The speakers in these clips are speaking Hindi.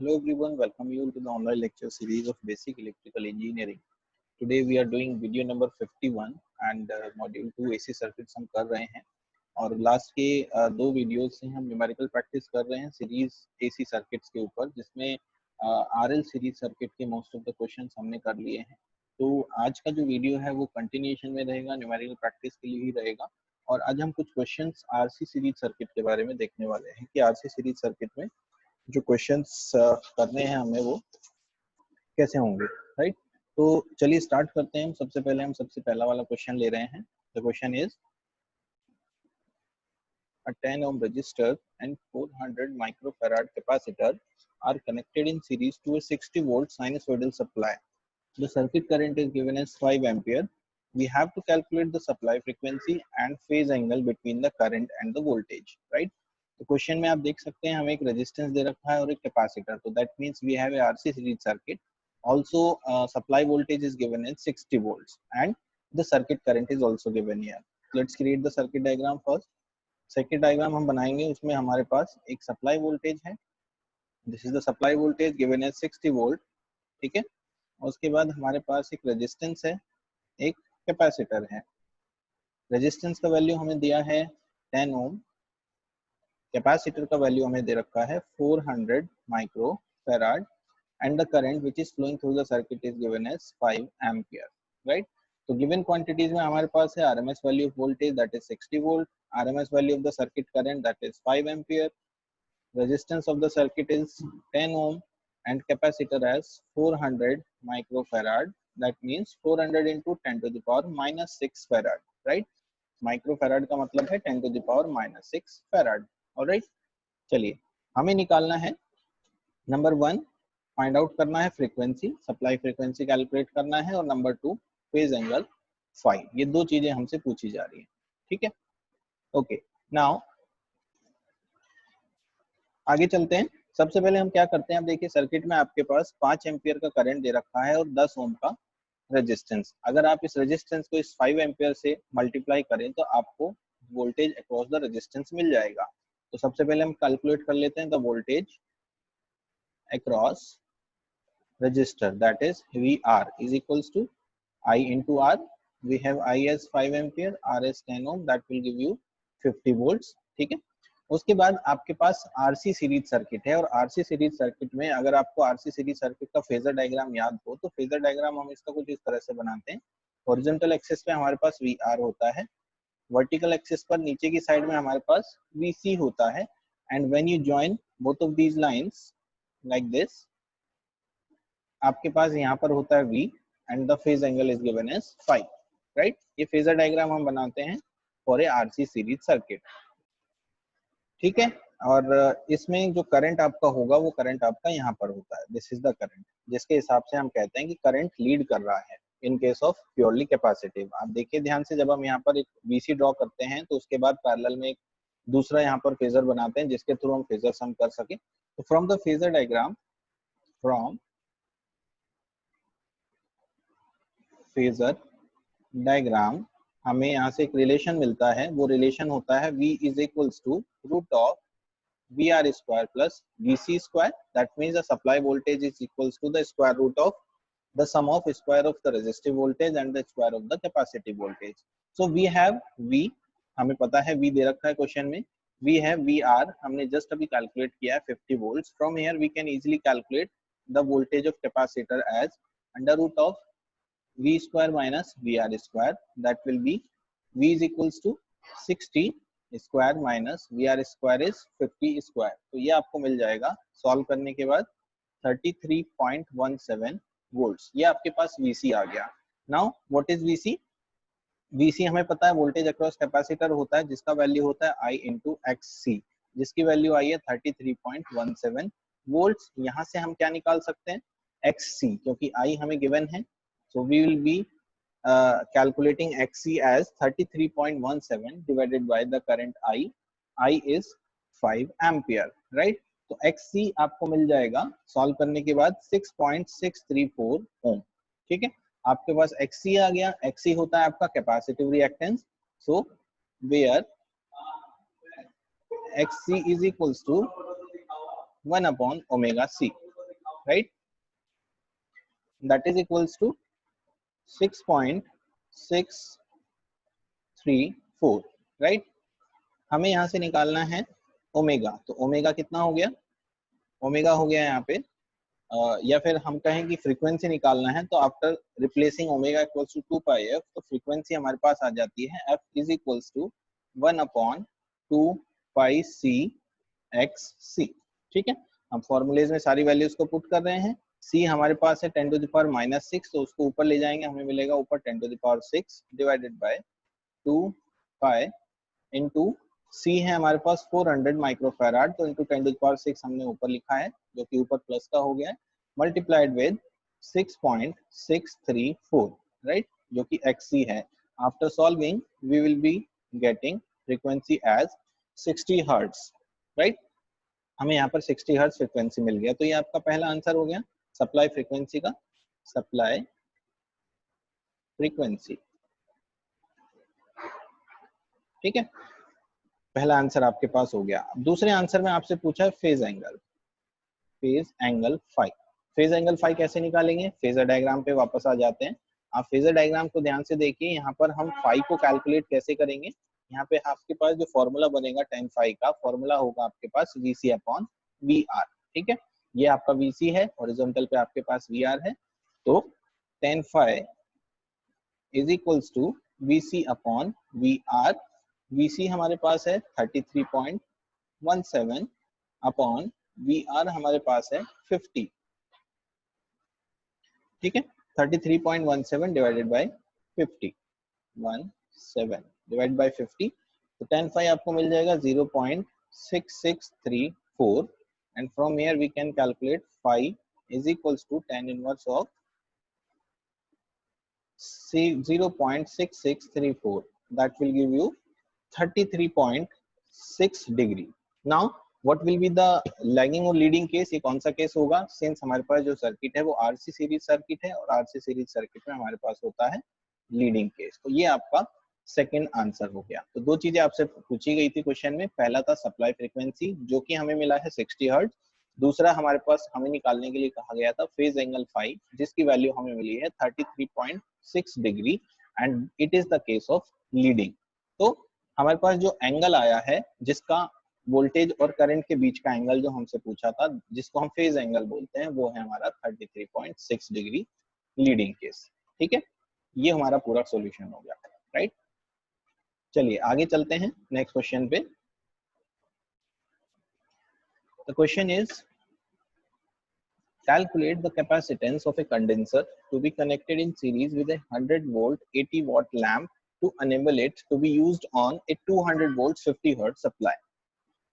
Hello everyone, welcome you to the online lecture series of Basic Electrical Engineering. Today we are doing video number 51 and module 2 AC circuits हम कर रहे हैं और लास्ट के दो वीडियोस से हम न्यूमेरिकल प्रैक्टिस कर रहे हैं सीरीज AC सर्किट्स के ऊपर, जिसमें RL सीरीज सर्किट के मोस्ट ऑफ द क्वेश्चंस हमने कर लिए हैं। तो आज का जो वीडियो है वो कंटिन्यूएशन में रहेगा, न्यूमेरिकल प्रैक्टिस के लिए ही रहेगा। और आज हम कुछ क्वेश्चंस RC सीरीज सर्किट के बारे में देखने वाले हैं कि RC सीरीज सर्किट में जो क्वेश्चंस करने हैं हमें वो कैसे होंगे, राइट। तो चलिए स्टार्ट करते हैं। सबसे पहले हम सबसे पहला वाला क्वेश्चन ले रहे हैं। The question is a 10 ohm resistor and 400 microfarad capacitor are connected in series to a 60 volt sinusoidal supply. The circuit current is given as 5 ampere. We have to calculate the supply frequency and phase angle between the current and the voltage, right? तो क्वेश्चन में आप देख सकते हैं हमें एक रेजिस्टेंस दे रखा है और एक कैपेसिटर, तो that means we have a RC series circuit. Also, supply voltage is given as 60 volts and the circuit current is also given here. Let's create the circuit diagram first. Circuit diagram हम बनाएंगे, उसमें हमारे पास एक सप्लाई वोल्टेज है. This is the supply voltage given as 60 volt, ठीक है. उसके बाद हमारे पास एक रेजिस्टेंस है, एक कैपेसिटर है. रेजिस्टेंस का वैल्यू हमें दिया है 10 ओम, कैपेसिटर का वैल्यू हमें दे रखा है 400 micro farad and the current which is flowing through the circuit is given as 5 ampere, right? तो given quantities में हमारे पास है RMS value of voltage that is 60 volt, RMS value of the circuit current that is 5 ampere, resistance of the circuit is 10 ohm and capacitor as 400 microfarad. That means 400 into 10 to the power minus 6 farad, right? Microfarad का मतलब है 10 to the power minus 6 farad. Alright, चलिए हमें निकालना है नंबर 1, फाइंड आउट करना है फ्रीक्वेंसी, सप्लाई फ्रीक्वेंसी कैलकुलेट करना है, और नंबर 2 फेज एंगल फाई. ये दो चीजें हमसे पूछी जा रही हैं, ठीक है. ओके, नाउ आगे चलते हैं. सबसे पहले हम क्या करते हैं, अब देखिए सर्किट में आपके पास 5 एम्पियर का करंट दे रखा है और 10 ओम का रेजिस्टेंस. अगर आप इस रेजिस्टेंस को इस 5 एम्पियर से मल्टीप्लाई करें तो आपको वोल्टेज अक्रॉस द रेजिस्टेंस मिल जाएगा. तो सबसे पहले हम कैलकुलेट कर लेते हैं the voltage across resistor, that is VR is equals to I into R. We have I as 5 ampere, R as 10 ohm, that will give you 50 volts, ठीक है. उसके बाद आपके पास RC सीरीज सर्किट है, और RC सीरीज सर्किट में अगर आपको RC सीरीज सर्किट का फेजर डायग्राम याद हो तो फेजर डायग्राम हम इसका कुछ इस तरह से बनाते हैं. हॉरिजॉन्टल एक्सिस पे हमारे पास VR होता है, वर्टिकल एक्सिस पर नीचे की साइड में हमारे पास VC होता है, and when you join both of these lines like this, आपके पास यहाँ पर होता है V and the phase angle is given as 5, right. ये फेजर डायग्राम हम बनाते हैं for a RC series circuit, ठीक है. और इसमें जो करंट आपका होगा वो करंट आपका यहाँ पर होता है. दिस इज द करंट जिसके हिसाब से हम कहते हैं कि करंट लीड कर रहा है in case of purely capacitive. आप देखिए ध्यान से, जब हम यहाँ पर एक VC ड्रॉ करते हैं तो उसके बाद पैरेलल में एक दूसरा यहाँ पर फेजर बनाते हैं जिसके थ्रू हम फेजर सम कर सके. तो from the phasor diagram, from phasor diagram हमें यहाँ से एक रिलेशन मिलता है. वो रिलेशन होता है V is equals to root of VR square plus VC square. That means the supply voltage is equals to the square root of the sum of square of the resistive voltage and the square of the capacitive voltage. So we have V, हमें पता है V दे रखा है क्वेश्चन में. वी हैव VR, हमने जस्ट अभी कैलकुलेट किया है 50 volts. From here we can easily calculate the voltage of capacitor as under root of V square minus VR square, that will be V is equals to 60 square minus VR square is 50 square. तो ये आपको मिल जाएगा सॉल्व करने के बाद 33.17 वोल्ट्स. ये आपके पास VC आ गया. Now what is VC? VC हमें पता है वोल्टेज अक्रॉस कैपेसिटर होता है जिसका वैल्यू होता है I इंटू XC, जिसकी वैल्यू आई है 33.17 वोल्ट्स. यहाँ से हम क्या निकाल सकते हैं, XC, क्योंकि I हमें गिवन है. So we will be calculating XC as 33.17 divided by the current I. I is 5 ampere, right? तो XC आपको मिल जाएगा सॉल्व करने के बाद 6.634 ओम, ठीक है. आपके पास XC आ गया. XC होता है आपका capacitive reactance. So where XC is equals to 1 upon omega C. Right, that is equals to 6.634, right. हमें यहाँ से निकालना है ओमेगा, तो ओमेगा कितना हो गया, ओमेगा हो गया यहाँ पे या फिर हम कहें कि फ्रीक्वेंसी निकालना है, तो after replacing omega equals to 2 pi f, तो फ्रीक्वेंसी हमारे पास आ जाती है f is equals to 1/2 pi C X C, ठीक है। हम फॉर्मूलेज में सारी वैल्यूज को पुट कर रहे हैं। सी हमारे पास है 10⁻⁻6, तो उसको ऊपर ले जाएंगे, हमें मिलेगा ऊपर 10⁻6 डिवाइडेड बाय 2 पाई इंटू सी है हमारे पास 400 माइक्रोफैराड, तो इंटू 10⁻6 हमने ऊपर लिखा है जो कि ऊपर प्लस का हो गया है, मल्टीप्लाइड विद 6.634, राइट, जो कि XC है। After solving we will be getting frequency as 60 hertz, right. हमें यहाँ पर 60 हर्ट्ज फ्रीक्वेंसी मिल गया, तो ये आपका पहला आंसर हो गया सप्लाई फ्रीक्वेंसी का, सप्लाई फ्रीक्वेंसी, ठीक है। पहला आंसर आपके पास हो गया। दूसरे आंसर में आपसे पूछा है phase angle, phase angle phi. Phase angle phi कैसे निकालेंगे, फेजर डायग्राम पे वापस आ जाते हैं। आप फेजर डायग्राम को ध्यान से देखिए, यहाँ पर हम फाई को कैलकुलेट कैसे करेंगे। यहाँ पे आपके पास जो फॉर्मूला बनेगा tan फाई का, फॉर्मूला होगा आपके पास VC अपॉन VR, ठीक है। ये आपका VC है, हॉरिजॉन्टल पे आपके पास VR है, तो tan phi is equals to VC upon VR। VC हमारे पास है 33.17 अपॉन VR हमारे पास है 50, ठीक है। 33.17 डिवाइडेड बाय 50, 17 डिवाइड बाय 50, तो tan फाई आपको मिल जाएगा 0.6634, and from here we can calculate phi is equals to tan inverse of 0.6634, that will give you 33.6 degree. Now what will be the lagging और लीडिंग केस, ये कौन सा केस होगा, सिंस हमारे पास जो सर्किट है वो RC सीरीज सर्किट है, और RC सीरीज सर्किट में हमारे पास होता है लीडिंग केस, तो ये आपका सेकंड आंसर हो गया। तो दो चीजें आपसे पूछी गई थी क्वेश्चन में, पहला था सप्लाई फ्रीक्वेंसी जो कि हमें मिला है 60 हर्ट्ज, दूसरा हमारे पास हमें निकालने के लिए कहा गया था फेज एंगल फाई, जिसकी वैल्यू हमें मिली है 33.6 degree, and it is the case of leading. तो हमारे पास जो एंगल आया है, जिसका वोल्टेज और करंट के बीच का एंगल जो हमसे पूछा था, जिसको हम फेज एंगल बोलते हैं, वो है हमारा 33.6 डिग्री लीडिंग केस, ठीक है। ये हमारा पूरा सॉल्यूशन हो गया, राइट। चलिए आगे चलते हैं नेक्स्ट क्वेश्चन पे। The question is calculate the capacitance of a condenser to be connected in series with a 100 volt 80 watt lamp to enable it to be used on a 200 volt 50 hertz supply।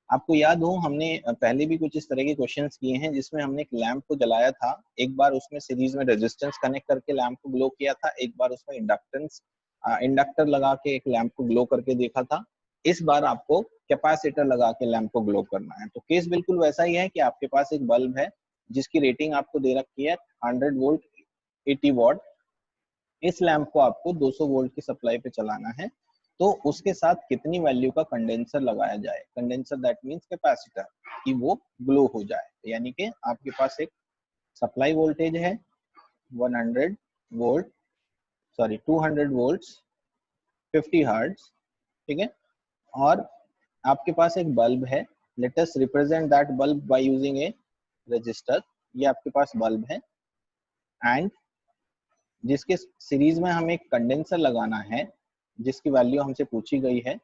आपको याद हो हमने पहले भी कुछ इस तरह के क्वेश्चंस किए हैं, जिसमें हमने एक लैंप को जलाया था, एक बार उसमें सीरीज में रेजिस्टेंस कनेक्ट करके लैंप को ग्लो किया था, एक बार उसमें इंडक्टर लगा के एक लैंप को ग्लो करके देखा था, इस बार आपको कैपेसिटर लगा के लैंप को ग्लो करना है। तो केस बिल्कुल वैसा ही है कि आपके पास एक बल्ब है जिसकी रेटिंग आपको दे रखी है 100 वोल्ट 80 वॉट, इस लैंप को आपको 200 वोल्ट की सप्लाई पे चलाना है, तो उसके साथ कितनी वैल्यू का कंडेंसर लगाया जाए, कंडेंसर दैट मींस कैपेसिटर, कि वो ग्लो हो जाए। यानी कि आपके पास एक सप्लाई वोल्टेज है 100 वोल्ट, सॉरी 200 वोल्ट्स 50 हर्ट्ज, ठीक है, और आपके पास एक बल्ब है, let us represent that bulb by using A register. ये आपके पास बल्ब है, एंड जिसके सीरीज में हमें कंडेंसर लगाना है, जिसकी वैल्यू हमसे पूछी गई है।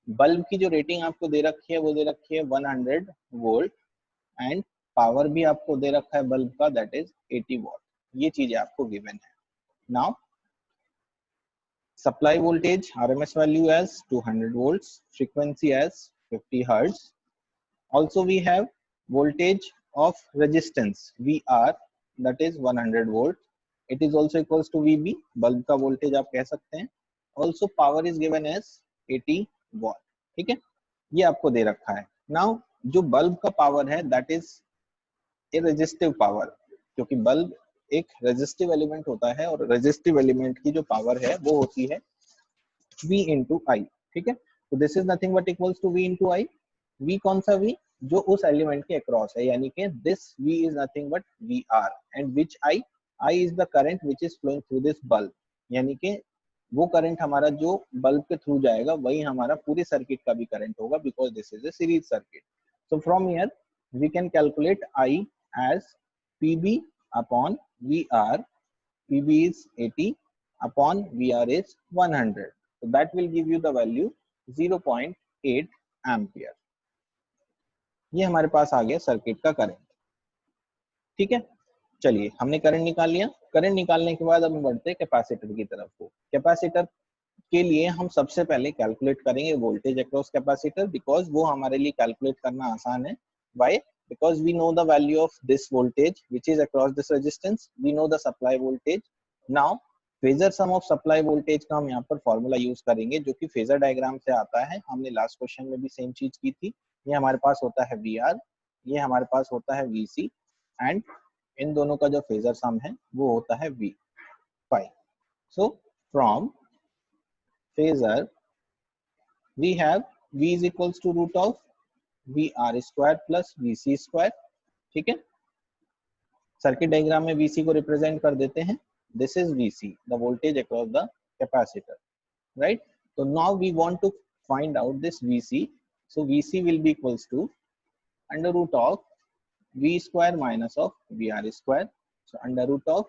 बल्ब की जो रेटिंग आपको दे रखी है वो दे रखी है 100 वोल्ट, एंड पावर भी आपको दे रखा है बल्ब का, दैट इज 80 वॉट। ये चीजें आपको गिवन है। Now supply voltage RMS value as 200 volts, frequency as 50 hertz. Also we have voltage of resistance VR, that is 100 volt. It is also equals to VB, bulb का voltage आप कह सकते हैं। Also power is given as 80 watt, ठीक है, ये आपको दे रखा है। Now जो बल्ब का पावर है that is a resistive power, क्योंकि बल्ब एक रेजिस्टिव एलिमेंट होता है, और रेजिस्टिव एलिमेंट की जो पावर है वो होती है V into I, ठीक है। तो this is nothing but equals to V into I। V कौन सा V, जो उस एलिमेंट के अक्रॉस है, यानी कि this V is nothing but VR and which I is the current which is flowing through this bulb, यानी कि वो करंट हमारा जो बल्ब के थ्रू जाएगा वही हमारा पूरे सर्किट का भी करंट होगा, because this is a series circuit. So from here we can calculate I as PB upon VR. PB is 80 upon VR is 100. So that will give you the value 0.8 ampere. ये हमारे पास आ गया सर्किट का करंट. ठीक है, चलिए हमने करंट निकाल लिया. करंट निकालने के बाद अब हम बढ़ते हैं कैपेसिटर की तरफ को. कैपेसिटर के लिए हम सबसे पहले कैलकुलेट करेंगे वोल्टेज अक्रॉस कैपेसिटर, बिकॉज वो हमारे लिए कैलकुलेट करना आसान है. Why? because we know the value of this voltage which is across this resistance, we know the supply voltage. Now phasor sum of supply voltage का हम यहाँ पर फॉर्मूला यूज करेंगे जो कि फेजर डायग्राम से आता है. हमने लास्ट क्वेश्चन में भी सेम चीज की थी. ये हमारे पास होता है VR, ये हमारे पास होता है VC एंड इन दोनों का जो फेजर सम है वो होता है V phi. So from phasor we have V is equals to root of VR square plus VC square. ठीक है, सर्किट डायग्राम में VC को रिप्रेजेंट कर देते हैं. This is VC, the voltage across the capacitor, right. So now we want to find out this VC. So VC will be equals to under root of V square minus of VR square. So under root of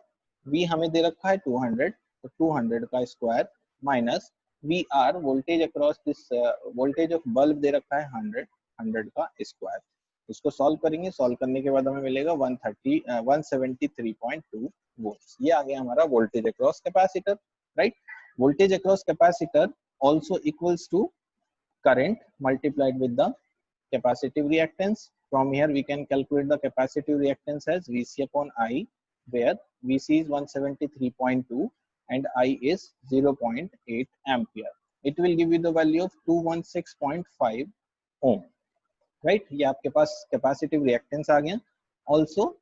V हमें दे रखा है 200, तो 200 का square minus VR voltage across this voltage of bulb दे रखा है 100 का स्क्वायर. इसको सॉल्व करेंगे. सॉल्व करने के बाद हमें मिलेगा 173.2 वोल्ट्स. ये आ गया हमारा voltage across capacitor, right. Voltage across capacitor also equals to current multiplied with the capacitive reactance. From here we can calculate the capacitive reactance as VC upon I, where VC is 173.2 and I is 0.8 ampere. It will give you the value of 216.5 ohm, right. ये आपके पास capacitive reactance आ गया. Also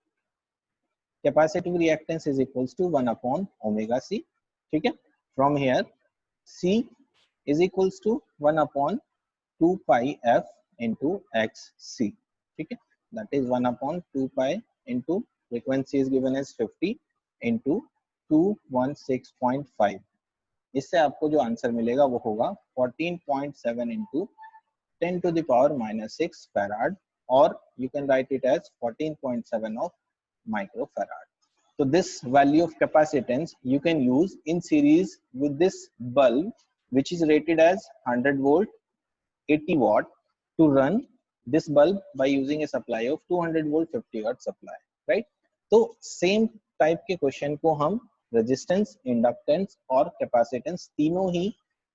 capacitive reactance is equals to 1 upon omega C. ठीक है, from here C is equals to 1 upon 2 pi f into xc. ठीक है, that is 1 upon 2 pi into frequency is given as 50 into 216.5. इससे आपको जो आंसर मिलेगा वो होगा 14.7 into 10 to the power minus 6 farad, or you can write it as 14.7 of microfarad. So this value of capacitance you can use in series with this bulb which is rated as 100 volt 80 watt to run this bulb by using a supply of 200 volt 50 watt supply, right. तो सेम टाइप के क्वेश्चन को हम रेजिस्टेंस, इंडक्टेंस और कैपेसिटेंस तीनों ही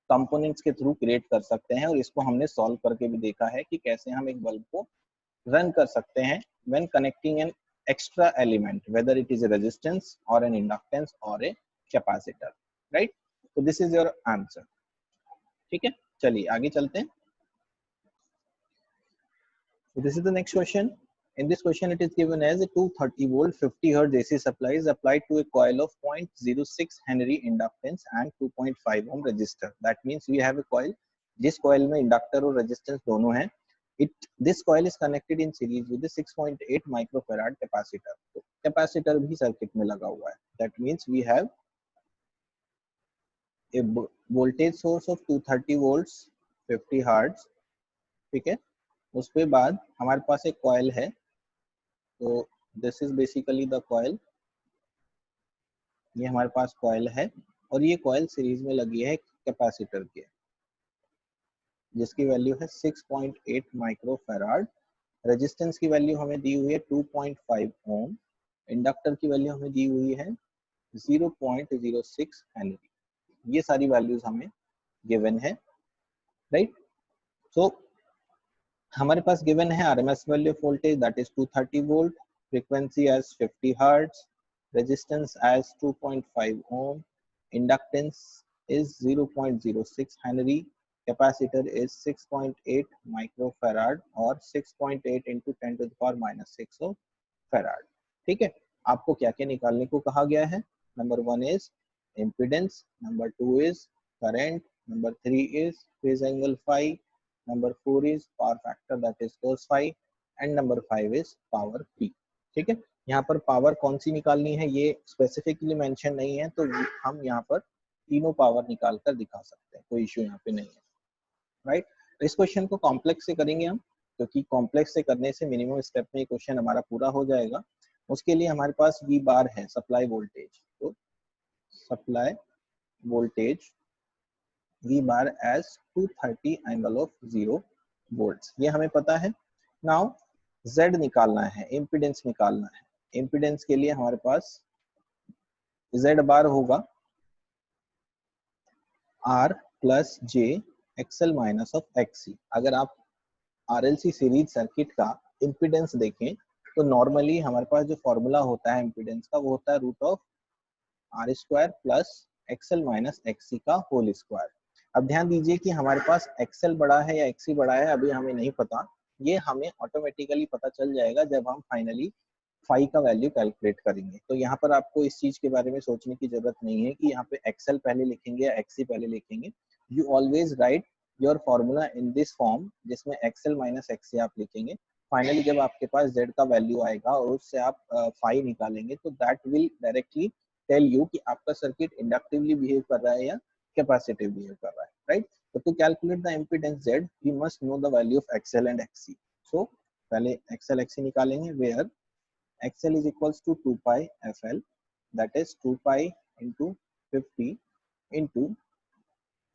कंपोनेंट्स के थ्रू क्रिएट कर सकते हैं, और इसको हमने सॉल्व करके भी देखा है कि कैसे हम एक बल्ब को रन कर सकते हैं when connecting an extra element, whether it is a resistance और एन इंडक्टेंस और ए कैपेसिटर, राइट. तो दिस इज योर आंसर. ठीक है, चलिए आगे चलते हैं. So this is the next question. In this question, it is given as a 230 volt 50 hertz AC supply is applied to a coil of 0.06 Henry inductance and 2.5 ohm resistor. That means we have a coil. जिस coil में inductor और resistance दोनों हैं. This coil is connected in series with a 6.8 microfarad capacitor. तो capacitor भी circuit में लगा हुआ है. That means we have a voltage source of 230 volts 50 hertz. ठीक है, उसके बाद हमारे पास एक कॉइल है. तो this is basically the coil. ये हमारे पास कॉइल है और ये कॉइल सीरीज में लगी है कैपेसिटर के, जिसकी वैल्यू है 6.8 माइक्रोफैराड. रेजिस्टेंस की वैल्यू हमें दी हुई है 2.5 ओम. इंडक्टर की वैल्यू हमें दी हुई है 0.06 हेनरी. ये सारी वैल्यूज हमें गिवन है, राइट. सो हमारे पास गिवन है RMS value of voltage that is 230 volt, frequency as 50 hertz, resistance as 2.5 ohm, inductance is 0.06 henry, capacitor is 6.8 microfarad और 6.8 into 10 to the power minus 6 of farad. ठीक है, आपको क्या क्या निकालने को कहा गया है. Number 1 is impedance, number 2 is current, number 3 is phase angle phi, number 4 is power factor that is cos phi, and number 5 is power P। ठीक है, यहाँ पर पावर कौन सी निकालनी है ये स्पेसिफिकली मेंशन नहीं है, तो हम यहाँ पर तीनों पावर निकाल कर दिखा सकते हैं, कोई इश्यू यहाँ पे नहीं है, राइट। इस क्वेश्चन को कॉम्प्लेक्स से करेंगे हम, क्योंकि कॉम्प्लेक्स से करने से मिनिमम स्टेप में ये क्वेश्चन हमारा पूरा हो जाएगा। उसके लिए हमारे पास V बार है, सप्लाई वोल्टेज, तो supply voltage V bar as 230 angle of 0 volts, ये हमें पता है। नाउ Z निकालना है, इम्पीडेंस निकालना है। इम्पीडेंस के लिए हमारे पास Z बार होगा R plus J XL minus of XC। अगर आप RLC सीरीज सर्किट का इम्पीडेंस देखें तो नॉर्मली हमारे पास जो फॉर्मूला होता है इम्पीडेंस का वो होता है root of R square plus XL minus XC का होल स्क्वायर। अब ध्यान दीजिए कि हमारे पास XL बड़ा है या XC बड़ा है अभी हमें नहीं पता, ये हमें ऑटोमेटिकली पता चल जाएगा जब हम फाइनली फाई का वैल्यू कैलकुलेट करेंगे। तो यहाँ पर आपको इस चीज के बारे में सोचने की जरूरत नहीं है कि यहाँ पे XL पहले लिखेंगे या XC पहले लिखेंगे। You always right your formula in this form, जिसमें XL माइनस XC आप लिखेंगे। फाइनली जब आपके पास Z का वैल्यू आएगा और उससे आप फाई निकालेंगे तो that will directly tell you कि आपका सर्किट इंडक्टिवली बिहेव कर रहा है या कैपेसिटिव बिहेव कर रहा है, राइट। तो to calculate the impedance Z we must know the value of XL and XC। So पहले XL XC निकालेंगे, where XL is equals to 2 pi FL, that is 2 pi into 50 into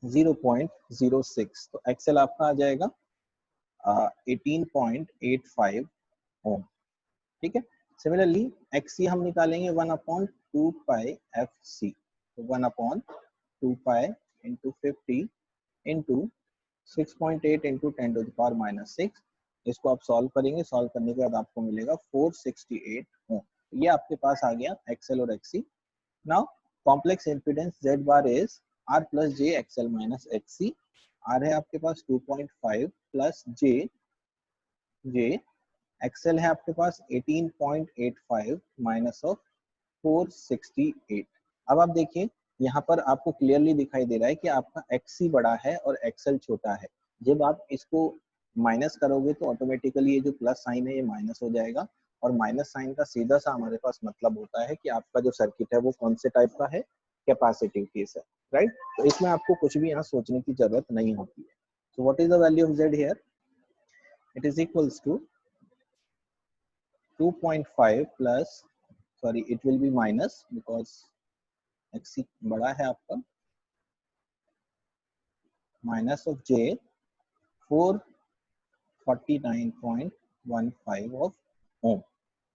0.06, तो XL आपका आ जाएगा 18.85 ओम। ठीक है, सिमिलरली XC हम निकालेंगे 1/2 pi FC, तो 1/2 pi into 50 into 6.8 into 10 to the power minus 6। इसको आप सॉल्व करेंगे, सॉल्व करने के बाद आपको मिलेगा 468 ओम। ये आपके पास आ गया XL और XC। Now complex impedance Z bar is R plus J XL minus XC। R है आपके पास 2.5 प्लस J XL है आपके पास 18.85 माइनस ऑफ 468। अब आप देखिए यहाँ पर आपको क्लियरली दिखाई दे रहा है कि आपका XC बड़ा है और XL छोटा है। जब आप इसको माइनस करोगे तो ऑटोमेटिकली ये जो प्लस साइन है ये माइनस हो जाएगा, और माइनस साइन का सीधा सा हमारे पास मतलब होता है कि आपका जो सर्किट है वो कौन से टाइप का है, कैपेसिटिव केस है, राइट। तो इसमें आपको कुछ भी यहाँ सोचने की जरूरत नहीं होती है। So what is the value of Z here, it is equals to 2.5 plus, sorry it will be minus because XC बड़ा है आपका, minus of J 449.15 of ohm.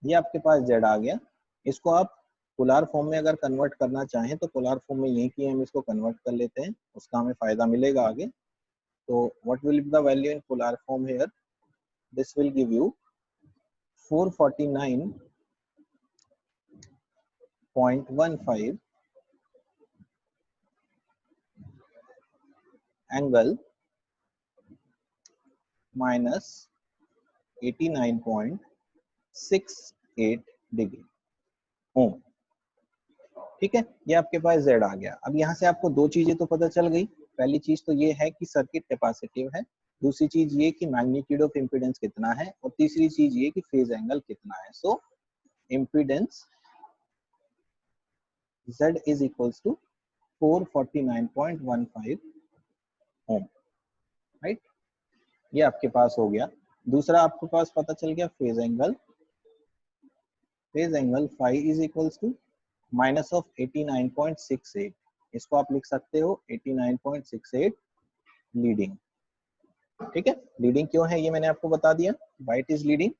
ये आपके पास Z आ गया। इसको आप पोलर फॉर्म में अगर कन्वर्ट करना चाहें तो पोलर फॉर्म में यही कि हम इसको कन्वर्ट कर लेते हैं, उसका हमें फायदा मिलेगा आगे। तो what will be the value in polar form here, this will give you 449.15 angle minus 89.68 degree ohm. ठीक है, ये आपके पास Z आ गया। अब यहाँ से आपको दो चीजें तो पता चल गई। पहली चीज तो ये है कि सर्किट कैपेसिटिव है, दूसरी चीज ये कि मैग्नीट्यूड ऑफ इम्पीडेंस कितना है, और तीसरी चीज ये कि फेज एंगल कितना है। So impedance Z is equals to 449.15 ohm, right. ये आपके पास हो गया। दूसरा आपके पास पता चल गया phase angle, phase angle phi is equals to minus of 89.68। इसको आप लिख सकते हो 89.68 लीडिंग। ठीक है, लीडिंग क्यों है ये मैंने आपको बता दिया, व्हाई इट इज लीडिंग।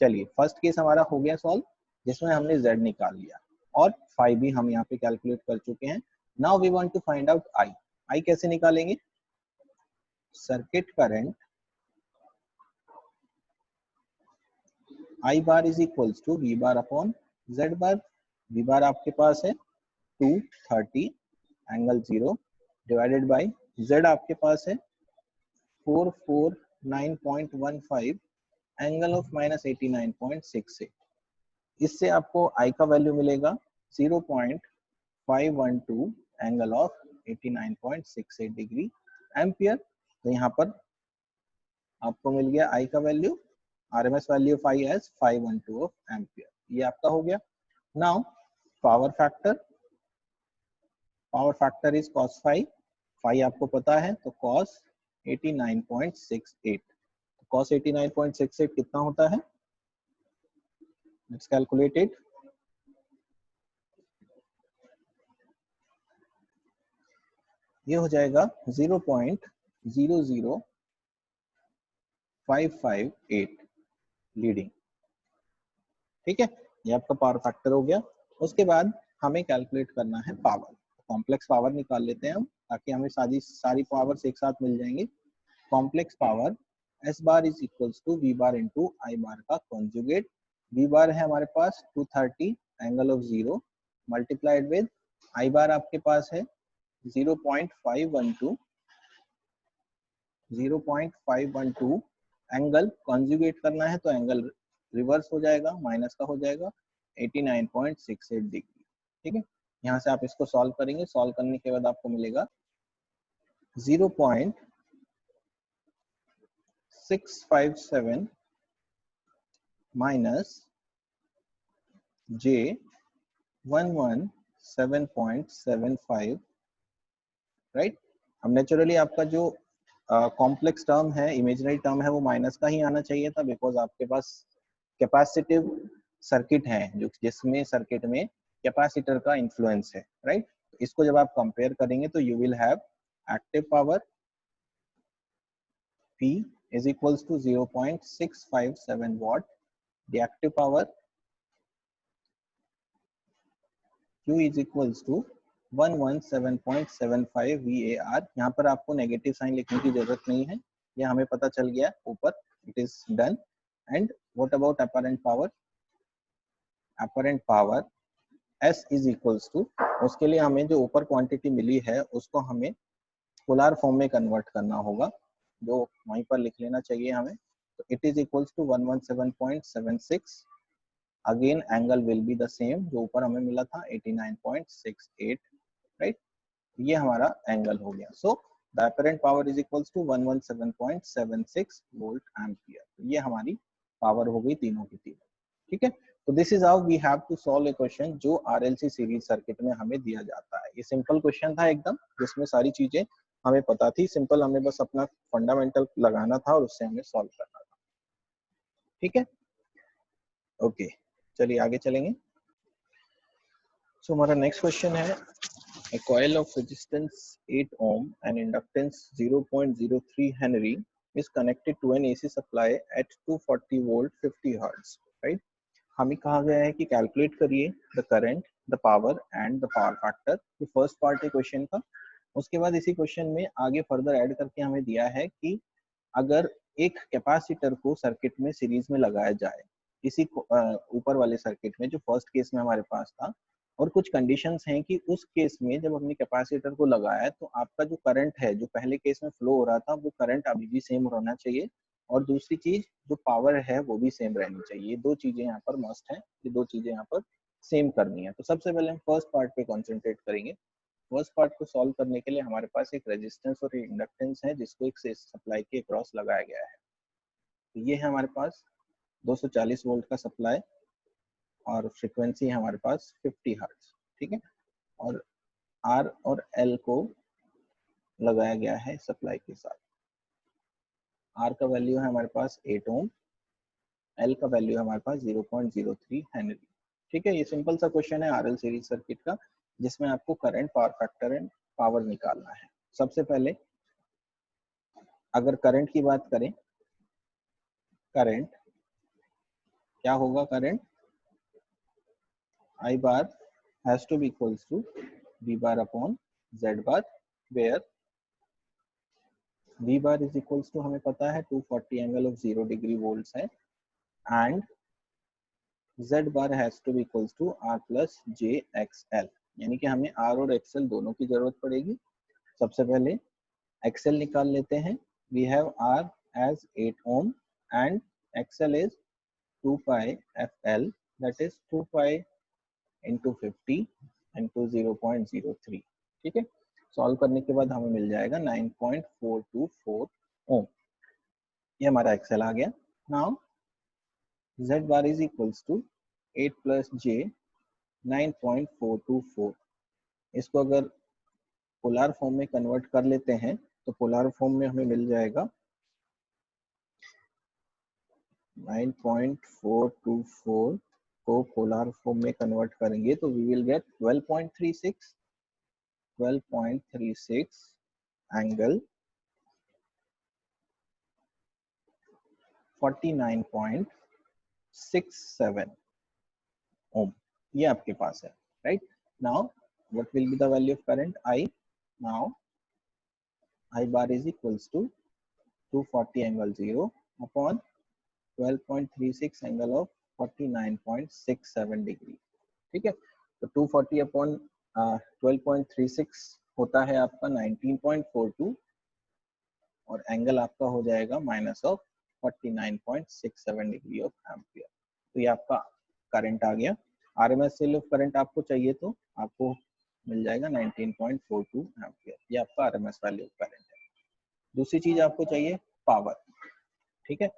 चलिए फर्स्ट केस हमारा हो गया सॉल्व, जिसमें हमने Z निकाल लिया और फाई भी हम यहाँ पे कैलकुलेट कर चुके हैं। Now we want to find out I। I कैसे निकालेंगे, circuit current I bar is equals to V bar upon Z bar. V bar आपके पास है 230 एंगल 0 डिवाइडेड बाय Z आपके पास है 449.15 एंगल ऑफ माइनस 89.68। इससे आपको I का वैल्यू मिलेगा 0.512 एंगल ऑफ 89.68 डिग्री एम्पियर। तो यहाँ पर आपको मिल गया I का value RMS value of I as 512 of ampere. ये आपका हो गया. Now power factor is cos phi. Phi आपको पता है तो cos 89.68. cos 89.68 कितना होता है? Let's calculate it. ये हो जाएगा 0.00558 लीडिंग. ठीक है, ये आपका पावर फैक्टर हो गया. उसके बाद हमें कैलकुलेट करना है पावर. कॉम्प्लेक्स पावर निकाल लेते हैं हम ताकि हमें सारी पावर्स एक साथ मिल जाएंगी. Complex power S bar is equals to V bar into I bar का कॉन्जुगेट. V बार है हमारे पास 230 angle of 0 multiplied with I bar आपके पास है 0.512 एंगल कॉन्जुगेट करना है तो एंगल रिवर्स हो जाएगा, माइनस का हो जाएगा 89.68 डिग्री. ठीक है, यहाँ से आप इसको सॉल्व करेंगे. सॉल्व करने के बाद आपको मिलेगा 0.657 माइनस J117.75. राइट. अब नेचुरली आपका जो कॉम्प्लेक्स टर्म है, इमेजिनरी टर्म है, वो माइनस का ही आना चाहिए था बिकॉज आपके पास कैपेसिटिव सर्किट है जो जिसमें सर्किट में कैपेसिटर का इन्फ्लुएंस है. राइट. इसको जब आप कंपेयर करेंगे तो you will have active power P is equals to 0.657 watt. Reactive power Q is equals to 117.75 VAR. यहाँ पर आपको नेगेटिव साइन लिखने की जरूरत नहीं है, ये हमें पता चल गया ऊपर. It is done. And what about apparent power? Apparent power S is equals to, उसके लिए हमें जो ऊपर क्वांटिटी मिली है उसको हमें पोलर फॉर्म में कन्वर्ट करना होगा, जो वहीं पर लिख लेना चाहिए हमें. तो it is equals to 117.76. Again angle will be the same जो ऊपर हमें मिला था 89.68. राइट. ये हमारा एंगल हो गया. So the apparent power is equals to 117.76 volt ampere. ये हमारी पावर हो गई तीनों की तीनों. ठीक है, तो this is how we have to solve a question जो आरएलसी सीरीज सर्किट में हमें दिया जाता है. ये सिंपल क्वेश्चन था एकदम, जिसमें सारी चीजें हमें पता थी. सिंपल हमें बस अपना फंडामेंटल लगाना था और उससे हमें सॉल्व करना था. ठीक है, ओके, चलिए आगे चलेंगे. सो हमारा नेक्स्ट क्वेश्चन है a coil of resistance 8 ohm and inductance 0.03 Henry is connected to an AC supply at 240 volt 50 hertz. Right. हमें कहा गया है कि कैलकुलेट करिए the current, the power and the power factor. ये फर्स्ट पार्ट है क्वेश्चन का. उसके बाद इसी क्वेश्चन में आगे फर्दर ऐड करके हमें दिया है कि अगर एक कैपेसिटर को सर्किट में सीरीज में लगाया जाए, इसी ऊपर वाले सर्किट में जो फर्स्ट केस में हमारे पास था, और कुछ कंडीशंस हैं कि उस केस में जब हमने कैपेसिटर को लगाया तो आपका जो करंट है जो पहले केस में फ्लो हो रहा था वो करंट अभी भी सेम रहना चाहिए, और दूसरी चीज जो पावर है वो भी सेम रहनी चाहिए. ये दो चीजें यहाँ पर मस्ट है, ये दो चीजें यहाँ पर सेम करनी है. तो सबसे पहले हम फर्स्ट पार्ट पे कॉन्सेंट्रेट करेंगे. फर्स्ट पार्ट को सॉल्व करने के लिए हमारे पास एक रेजिस्टेंस और इंडक्टेंस है जिसको एक सप्लाई के अक्रॉस लगाया गया है. तो ये है हमारे पास 240 वोल्ट का सप्लाई और फ्रीक्वेंसी है हमारे पास 50 हर्ट्ज. ठीक है, और R और L को लगाया गया है सप्लाई के साथ. R का वैल्यू है हमारे पास 8 ओम, L का वैल्यू है हमारे पास 0.03 हेनरी. ठीक है, ये सिंपल सा क्वेश्चन है आरएल सीरीज सर्किट का जिसमें आपको current, power factor and power निकालना है. सबसे पहले अगर करंट की बात करें, करंट क्या होगा? Current I bar has to be equals to V bar upon Z bar, where V bar is equals to हमें पता है 240 एंगल ऑफ 0 डिग्री वोल्ट्स है, and Z bar has to be equals to R plus J XL. यानी कि हमें R और XL दोनों की जरूरत पड़ेगी. सबसे पहले XL निकाल लेते हैं. We have R as 8 ohm and XL is 2 pi FL, that is 2 pi into 50 into 0.03. ठीक है, सॉल्व करने के बाद हमें मिल जाएगा 9.424 ओम. ये हमारा एक्सेल आ गया. Now z bar is equals to 8 plus j 9.424. इसको अगर पोलर फॉर्म में कन्वर्ट कर लेते हैं तो पोलर फॉर्म में हमें मिल जाएगा 9.424 को पोलर फॉर्म में कन्वर्ट करेंगे तो वी विल गेट 12.36 एंगल 49.67 ओम। ये आपके पास है, right. Now what will be the value of current I? Now I bar is equals to 240 angle 0 upon 12.36 angle of 49.67 degree. ठीक है, तो 240 अपॉन 12.36 होता है आपका 19.42 और एंगल आपका हो जाएगा minus of 49.67 degree of ampere. तो ये आपका करंट आ गया। आरएमएस वैल्यू ऑफ करंट आपको चाहिए तो आपको मिल जाएगा 19.42 एम्पियर। ये आपका आरएमएस वैल्यू ऑफ करंट है। दूसरी चीज आपको चाहिए पावर। ठीक है,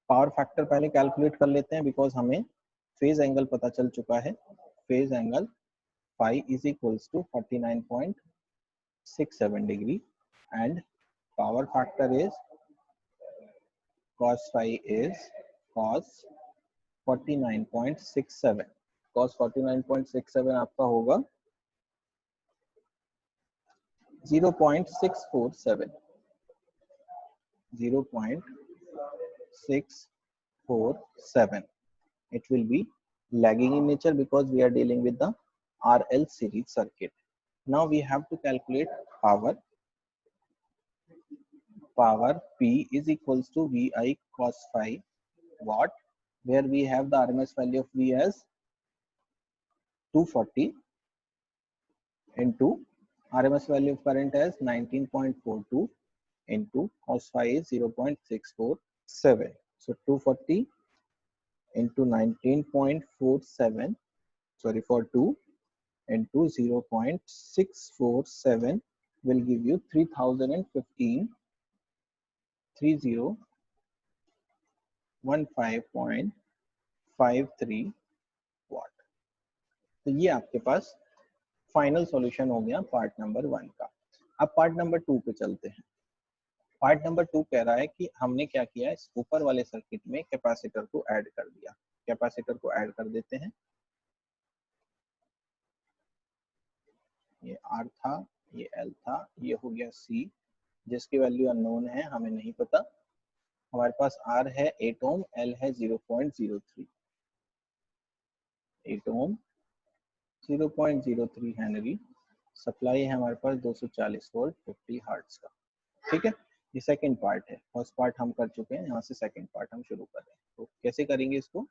पावर फैक्टर पहले कैलकुलेट कर लेते हैं बिकॉज हमें फेज एंगल पता चल चुका है। Phase angle phi is equals to 49.67 degree and power factor is cos phi is cos 49.67। cos 49.67 आपका होगा 0.647 0.647. It will be lagging in nature because we are dealing with the RL series circuit. Now we have to calculate power. Power P is equals to VI cos phi watt, where we have the RMS value of V as 240 into RMS value of current as 19.42 into cos phi is 0.647. So 240 into 19.47, sorry, for 2 into 0.647 will give you 3015 3015.53 वाट। तो ये आपके पास फाइनल सॉल्यूशन हो गया पार्ट नंबर 1 का। अब पार्ट नंबर 2 पे चलते हैं। पार्ट नंबर 2 कह रहा है कि हमने क्या किया, इस ऊपर वाले सर्किट में कैपेसिटर को ऐड कर दिया। कैपेसिटर को ऐड कर देते हैं। ये R था, ये L था, ये हो गया C, जिसकी वैल्यू अननोन है, हमें नहीं पता। हमारे पास R है 8 ओम, L है 0.03, 8 ओम 0.03 हेनरी। सप्लाई है हमारे पास 240 वोल्ट 50 हर्ट्ज का। ठीक है, ये सेकंड पार्ट है। फर्स्ट पार्ट हम कर चुके हैं, यहाँ से सेकंड पार्ट हम शुरू कर रहे हैं। तो कैसे करेंगे इसको?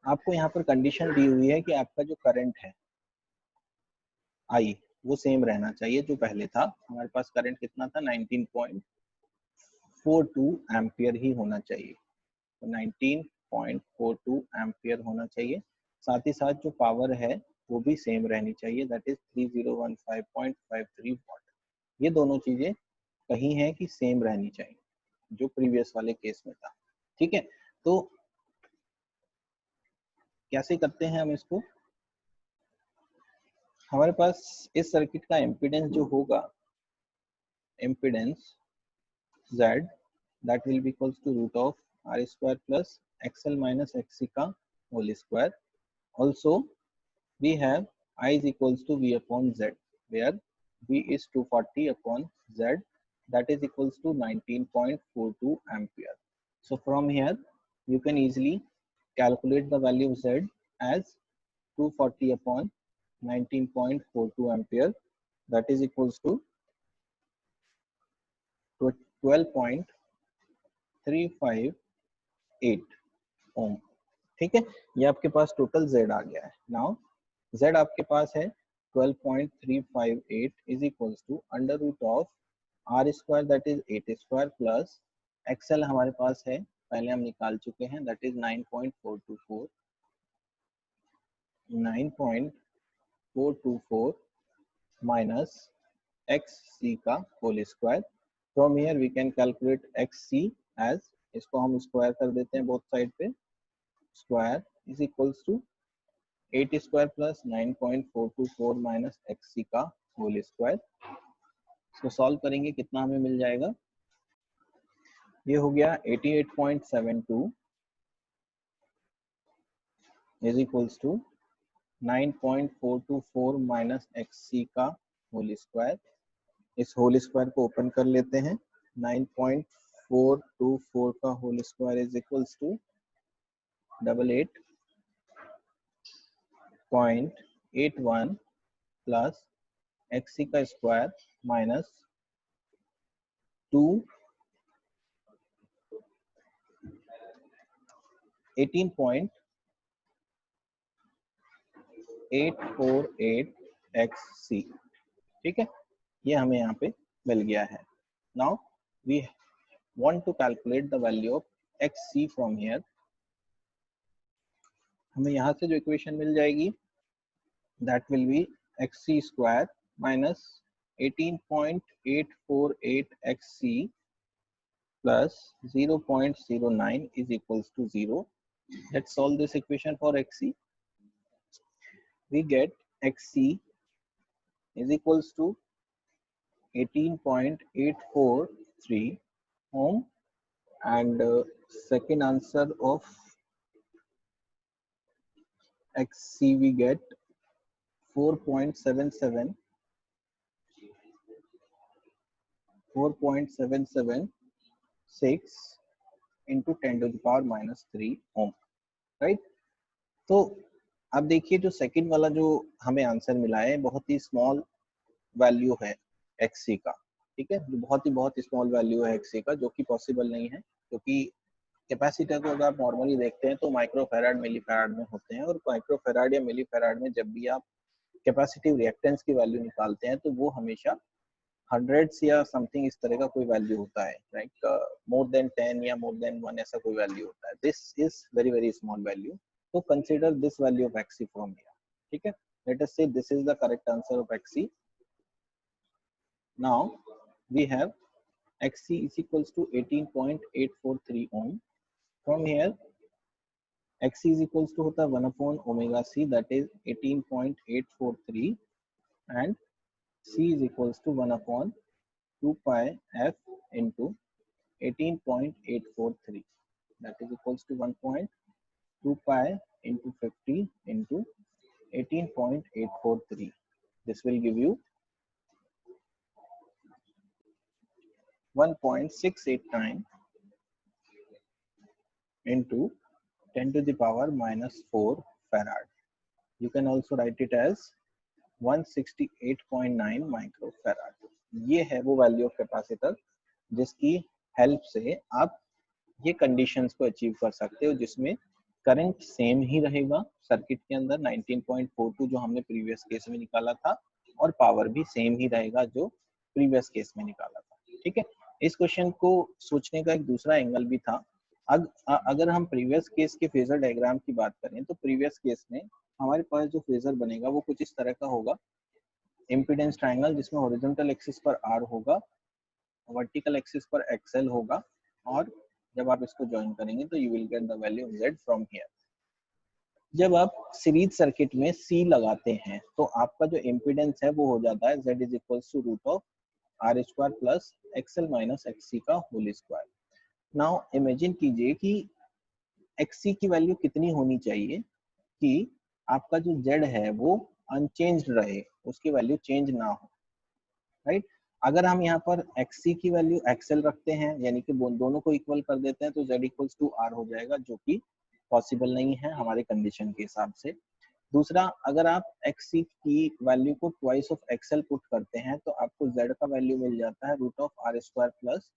आपको यहाँ पर कंडीशन दी हुई है कि आपका जो करंट है आई वो सेम रहना चाहिए जो पहले था। हमारे पास करंट कितना था, 19.42 एम्पियर ही होना चाहिए। तो 19.42 एम्पियर होना चाहिए। साथ ही साथ जो पावर है वो भी सेम रहनी चाहिए, दैट इज 3015.53 वाट। ये दोनों चीजें कहीं है कि सेम रहनी चाहिए जो प्रीवियस वाले केस में था। ठीक है, तो कैसे करते हैं हम इसको? हमारे पास इस सर्किट का इम्पीडेंस जो होगा, impedance Z, that will be equals to root of R square plus XL minus XC का whole square. Also we have I is equals to V upon Z, where V is 240 upon Z, that is equals to 19.42 ampere. So from here you can easily calculate the value of Z as 240 upon 19.42 ampere, that is equals to 12.358 ओम। ठीक है, ये आपके पास टोटल Z आ गया है। नाउ Z आपके पास है 12.358 is equals to under root of R square that is 8 square plus XL हमारे पास है, पहले हम निकाल चुके हैं, दैट इज 9.424 माइनस XC का whole square. From here we can calculate XC as, इसको हम स्क्वायर कर देते हैं बोथ साइड पे, square is equals to 8 square plus 9.424 minus xc का होल स्क्वायर। इसको सॉल्व करेंगे कितना हमें मिल जाएगा, ये हो गया 88.72 is equals to 9.424 minus xc का होल स्क्वायर। इस होल स्क्वायर को ओपन कर लेते हैं। 9.424 का whole square is equals to 88.81 plus xc का स्क्वायर माइनस 18.848 xc। ठीक है, ये हमें यहाँ पे मिल गया है। Now we want to calculate the value of xc from here। हमें यहाँ से जो इक्वेशन मिल जाएगी that will be xc square minus 18.848 xc plus 0.09 is equals to 0। Let's solve this equation for xc। We get xc is equals to 18.843 ohm and second answer of xc we get 4.776 into 10 to the power minus 3 ohm, right. तो अब देखिए जो सेकंड वाला जो हमें आंसर मिला है बहुत ही स्मॉल वैल्यू है xc का, ठीक है, जो बहुत ही स्मॉल वैल्यू है xc का, जो कि पॉसिबल नहीं है, क्योंकि कैपेसिटर को अगर आप नॉर्मली देखते हैं तो माइक्रोफैराड मिलीफैराड में होते हैं, और माइक्रोफैराड या मिलीफैराड में जब भी आप कैपेसिटिव रिएक्टेंस की वैल्यू निकालते हैं तो वो हमेशा हंड्रेड्स या समथिंग इस तरह का कोई वैल्यू होता है, राइट, मोर देन 10 या मोर देन 1 ऐसा कोई वैल्यू होता है। This is very small value, तो consider this value of xc from here. ठीक है, let us say this is the correct answer of xc। Now we have xc is equals to 18.843 ohm। From here xc is equals to होता है 1 upon omega c, that is 18.843, and c is equals to 1 upon 2 pi f into 18.843, that is equals to 1.2 pi into 50 into 18.843। this will give you 1.689 into 10 to the power minus 4 farad। you can also write it as 168.9 microfarad. ये है वो वैल्यू ऑफ कैपेसिटर जिसकी हेल्प से आप ये कंडीशंस को अचीव कर सकते हो, जिसमें करंट सेम ही रहेगा सर्किट के अंदर 19.42 जो हमने प्रीवियस केस में निकाला था, और पावर भी सेम ही रहेगा जो प्रीवियस केस में निकाला था। ठीक है, इस क्वेश्चन को सोचने का एक दूसरा एंगल भी था। अगर हम प्रीवियस केस के फेजर डायग्राम की बात करें तो प्रीवियस केस में हमारे पास जो फेजर बनेगा वो कुछ इस तरह का होगा, इम्पीडेंस ट्रायंगल जिसमें हॉरिजॉन्टल एक्सिस पर R होगा, वर्टिकल एक्सिस पर XL होगा, और जब आप इसको ज्वाइन करेंगे तो you will get the value of Z from here. जब आप सीरीज सर्किट में C लगाते हैं तो आपका जो इम्पीडेंस है वो हो जाता है Z is equals to root of R square plus XL minus XC का होल स्क्वायर। नाउ इमेजिन कीजिए कि XC की वैल्यू कितनी होनी चाहिए कि आपका जो Z है वो अनचेंज्ड रहे, उसकी वैल्यू चेंज ना हो, राइट। अगर हम यहाँ पर XC की वैल्यू XL रखते हैं, यानी कि दोनों को इक्वल कर देते हैं, तो Z इक्वल्स टू R हो जाएगा, जो कि पॉसिबल नहीं है हमारे कंडीशन के हिसाब से। दूसरा, अगर आप XC की वैल्यू को ट्वाइस ऑफ XL पुट करते हैं तो आपको Z का वैल्यू मिल जाता है root of R square plus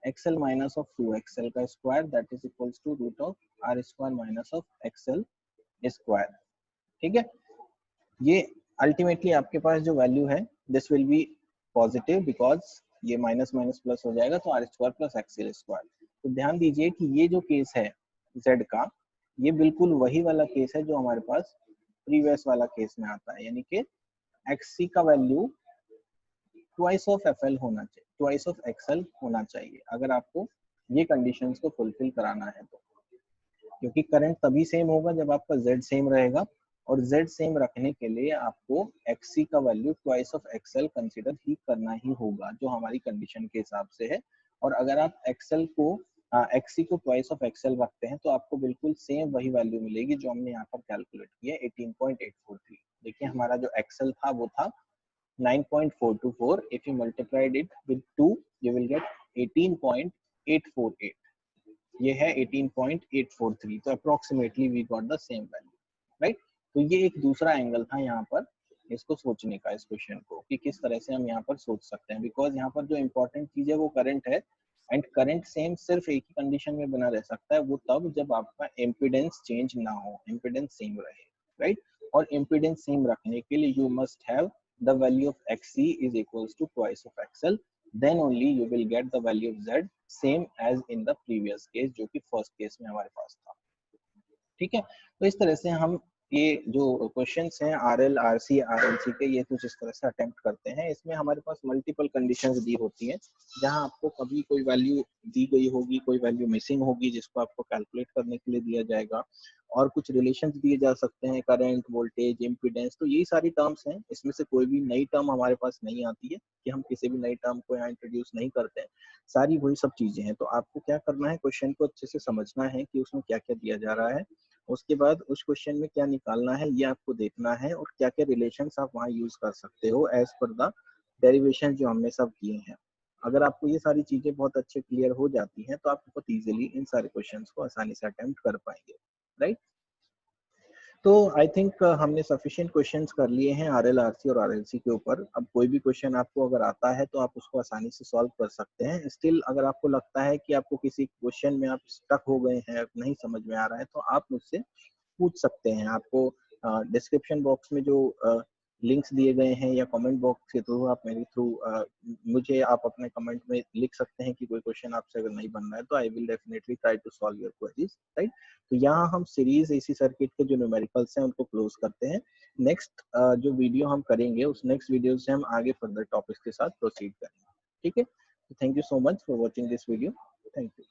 XL minus of 2XL का square, that is equals to root of R square minus of XL square. ठीक है, ये अल्टीमेटली आपके पास जो वैल्यू है this will be positive, because ये माइनस माइनस प्लस हो जाएगा, तो R square plus XL square. तो ध्यान दीजिए कि ये जो केस है Z का, ये बिल्कुल वही वाला केस है जो हमारे पास प्रीवियस वाला केस में आता है, यानी कि XC का वैल्यू ट्वाइस ऑफ FL होना चाहिए, ट्वाइस ऑफ XL होना चाहिए, अगर आपको ये कंडीशंस को फुलफिल कराना है तो। क्योंकि करंट तभी सेम होगा जब आपका Z सेम रहेगा, और Z सेम रखने के लिए आपको XC का value twice of XL consider ही करना ही होगा, जो हमारी कंडीशन के हिसाब से है। और अगर आप XC को ट्वाइस ऑफ XL रखते हैं तो आपको बिल्कुल सेम वही वैल्यू मिलेगी जो हमने यहाँ पर कैलकुलेट की है, 18.843। देखिए हमारा जो XL था वो था 9.424, if you multiplied it with 2 you will get 18.848, ये है 18.843, तो approximately we got the same value, right. तो ये एक दूसरा एंगल था यहाँ पर इसको सोचने का, इस क्वेश्चन को कि किस तरह से हम यहाँ पर सोच सकते हैं, बिकॉज यहाँ पर जो इंपॉर्टेंट चीज है वो करंट है, एंड करंट सेम सिर्फ एक ही कंडीशन में बना रह सकता है, वो तब जब आपका इम्पीडेंस चेंज ना हो, इम्पीडेंस सेम रहे, राइट। और इम्पीडेंस सेम रखने के लिए you must have the value of XC is equals to twice of XL, then only you will get the value of Z same as in the previous case, जो कि फर्स्ट केस में हमारे पास था, ठीक है। तो इस तरह से हम ये जो क्वेश्चंस हैं RL, RC, RLC के, ये कुछ इस तरह से अटेम्प्ट करते हैं। इसमें हमारे पास मल्टीपल कंडीशंस दी होती हैं, जहां आपको कभी कोई वैल्यू दी गई होगी, कोई वैल्यू मिसिंग होगी जिसको आपको कैलकुलेट करने के लिए दिया जाएगा, और कुछ रिलेशंस दिए जा सकते हैं, करंट, वोल्टेज, इम्पीडेंस। तो यही सारी टर्म्स हैं, इसमें से कोई भी नई टर्म हमारे पास नहीं आती है कि हम किसी भी नई टर्म को यहाँ इंट्रोड्यूस नहीं करते हैं, सारी वही सब चीजें हैं। तो आपको क्या करना है, क्वेश्चन को अच्छे से समझना है कि उसमें क्या क्या दिया जा रहा है, उसके बाद उस क्वेश्चन में क्या निकालना है ये आपको देखना है, और क्या क्या रिलेशंस आप वहाँ यूज कर सकते हो एज पर द डेरिवेशन जो हमने सब किए हैं। अगर आपको ये सारी चीजें बहुत अच्छे क्लियर हो जाती हैं तो आप बहुत इजीली इन सारे क्वेश्चंस को आसानी से अटेम्प्ट कर पाएंगे, राइट। तो आई थिंक हमने सफिशिएंट क्वेश्चंस कर लिए हैं RL, RC और RLC के ऊपर। अब कोई भी क्वेश्चन आपको अगर आता है तो आप उसको आसानी से सॉल्व कर सकते हैं। स्टिल अगर आपको लगता है कि आपको किसी क्वेश्चन में आप स्टक हो गए हैं, नहीं समझ में आ रहा है, तो आप मुझसे पूछ सकते हैं। आपको डिस्क्रिप्शन बॉक्स में जो लिंक्स दिए गए हैं या कमेंट बॉक्स के थ्रू आप मेरे थ्रू मुझे आप अपने कमेंट में लिख सकते हैं कि कोई क्वेश्चन आपसे अगर नहीं बन रहा है, तो I will definitely try to solve your queries, right. तो यहाँ हम सीरीज AC सर्किट के जो न्यूमेरिकल्स हैं उनको क्लोज करते हैं। नेक्स्ट जो वीडियो हम करेंगे, उस नेक्स्ट वीडियो से हम आगे फर्दर टॉपिक्स के साथ प्रोसीड करेंगे, ठीक है। Thank you so much for watching this video, thank you.